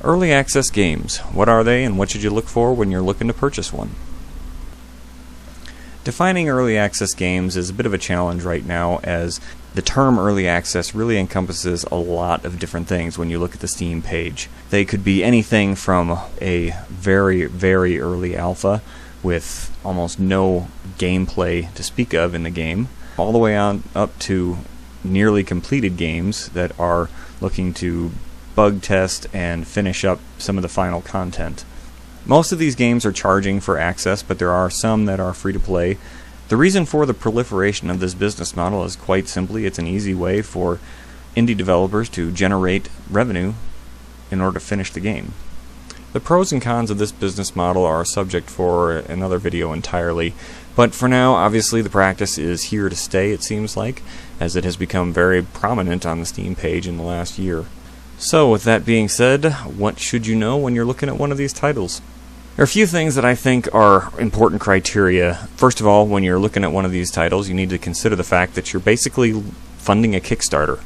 Early access games. What are they and what should you look for when you're looking to purchase one? Defining early access games is a bit of a challenge right now, as the term early access really encompasses a lot of different things when you look at the Steam page. They could be anything from a very, very early alpha with almost no gameplay to speak of in the game, all the way on up to nearly completed games that are looking to bug test and finish up some of the final content. Most of these games are charging for access, but there are some that are free to play. The reason for the proliferation of this business model is quite simply it's an easy way for indie developers to generate revenue in order to finish the game. The pros and cons of this business model are a subject for another video entirely, but for now, obviously the practice is here to stay, it seems like, as it has become very prominent on the Steam page in the last year. So, with that being said, what should you know when you're looking at one of these titles? There are a few things that I think are important criteria. First of all, when you're looking at one of these titles, you need to consider the fact that you're basically funding a Kickstarter.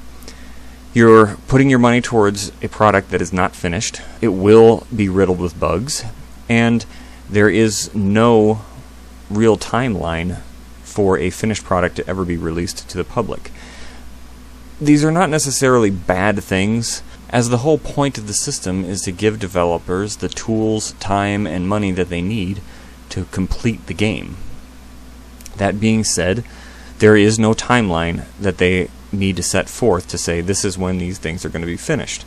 You're putting your money towards a product that is not finished. It will be riddled with bugs, and there is no real timeline for a finished product to ever be released to the public. These are not necessarily bad things, as the whole point of the system is to give developers the tools, time, and money that they need to complete the game. That being said, there is no timeline that they need to set forth to say this is when these things are going to be finished.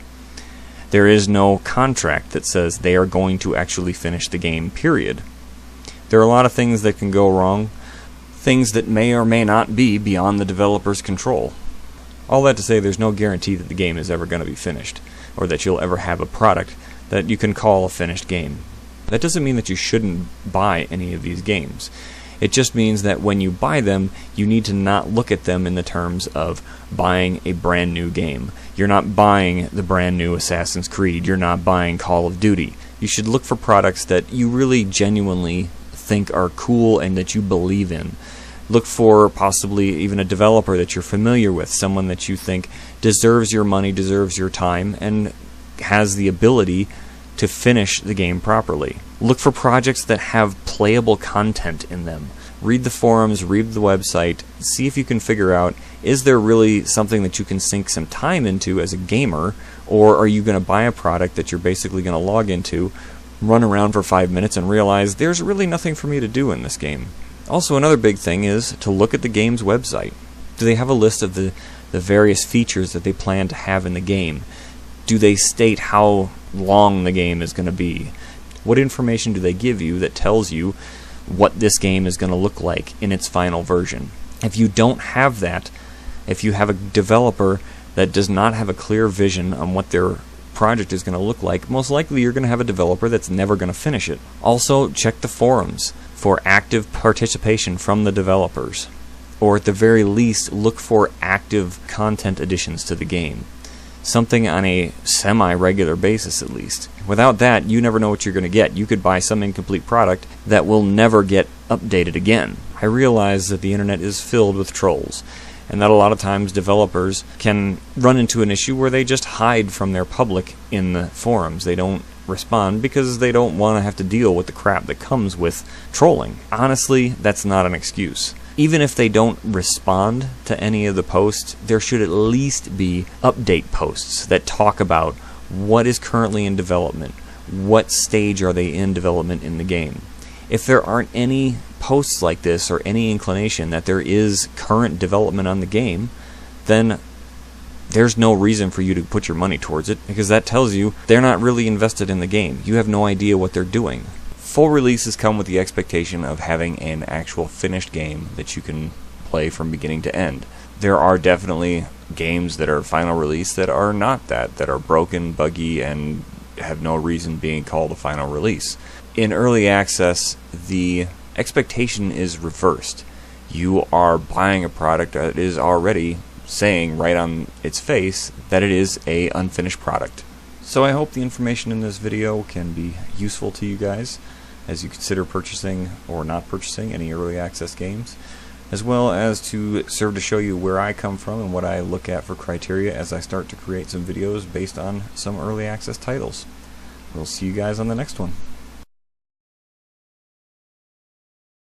There is no contract that says they are going to actually finish the game, period. There are a lot of things that can go wrong, things that may or may not be beyond the developer's control. All that to say, there's no guarantee that the game is ever going to be finished, or that you'll ever have a product that you can call a finished game. That doesn't mean that you shouldn't buy any of these games. It just means that when you buy them, you need to not look at them in the terms of buying a brand new game. You're not buying the brand new Assassin's Creed. You're not buying Call of Duty. You should look for products that you really genuinely think are cool and that you believe in. Look for possibly even a developer that you're familiar with, someone that you think deserves your money, deserves your time, and has the ability to finish the game properly. Look for projects that have playable content in them. Read the forums, read the website, see if you can figure out, is there really something that you can sink some time into as a gamer, or are you going to buy a product that you're basically going to log into, run around for 5 minutes and realize there's really nothing for me to do in this game. Also, another big thing is to look at the game's website. Do they have a list of the various features that they plan to have in the game? Do they state how long the game is going to be? What information do they give you that tells you what this game is going to look like in its final version? If you don't have that, if you have a developer that does not have a clear vision on what their project is going to look like, most likely you're going to have a developer that's never going to finish it. Also, check the forums for active participation from the developers, or at the very least look for active content additions to the game, something on a semi-regular basis at least. Without that, you never know what you're going to get. You could buy some incomplete product that will never get updated again. I realize that the internet is filled with trolls, and that a lot of times developers can run into an issue where they just hide from their public in the forums. They don't respond because they don't want to have to deal with the crap that comes with trolling. Honestly, that's not an excuse. Even if they don't respond to any of the posts, there should at least be update posts that talk about what is currently in development, what stage are they in development in the game. If there aren't any posts like this or any inclination that there is current development on the game, then there's no reason for you to put your money towards it, because that tells you they're not really invested in the game. You have no idea what they're doing. Full releases come with the expectation of having an actual finished game that you can play from beginning to end. There are definitely games that are final release that are not that are broken, buggy, and have no reason being called a final release. In early access, the expectation is reversed. You are buying a product that is already saying right on its face that it is a unfinished product. So I hope the information in this video can be useful to you guys as you consider purchasing or not purchasing any early access games, as well as to serve to show you where I come from and what I look at for criteria as I start to create some videos based on some early access titles. we'll see you guys on the next one.